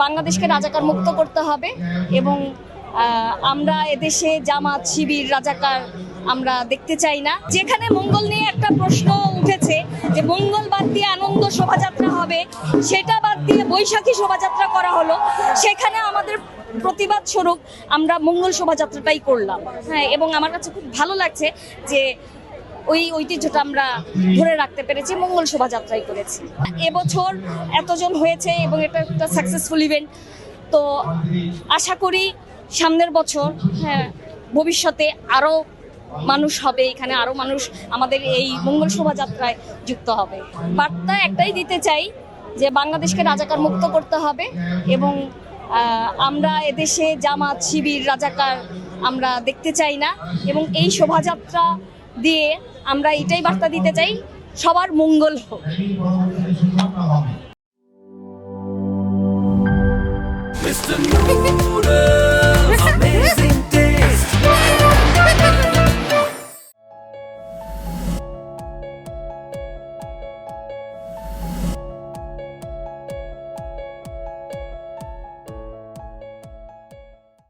বাংলাদেশকে রাজাকার মুক্ত করতে হবে এবং আমরা এদেশে জামাত শিবির রাজাকার আমরা দেখতে চাই না। যেখানে মঙ্গল নিয়ে একটা প্রশ্ন উঠেছে যে মঙ্গল বাদ দিয়ে আনন্দ শোভাযাত্রা হবে, সেটা বাদ দিয়ে বৈশাখী শোভাযাত্রা করা হলো, সেখানে আমাদের প্রতিবাদ স্বরূপ আমরা মঙ্গল শোভাযাত্রাটাই করলাম। হ্যাঁ, এবং আমার কাছে খুব ভালো লাগছে যে ওই ঐতিহ্যটা আমরা ধরে রাখতে পেরেছি, মঙ্গল শোভাযাত্রাই করেছি। এবছর এতজন হয়েছে এবং এটা একটা সাকসেসফুল ইভেন্ট। তো আশা করি সামনের বছর, হ্যাঁ, ভবিষ্যতে আরও মানুষ হবে, এখানে আরও মানুষ আমাদের এই মঙ্গল শোভাযাত্রায় যুক্ত হবে। বার্তা একটাই দিতে চাই যে বাংলাদেশকে রাজাকার মুক্ত করতে হবে এবং আমরা এদেশে জামাত শিবির রাজাকার আমরা দেখতে চাই না এবং এই শোভাযাত্রা দিয়ে আমরা এটাই বার্তা দিতে চাই, সবার মঙ্গল হোক। Mr. Noodle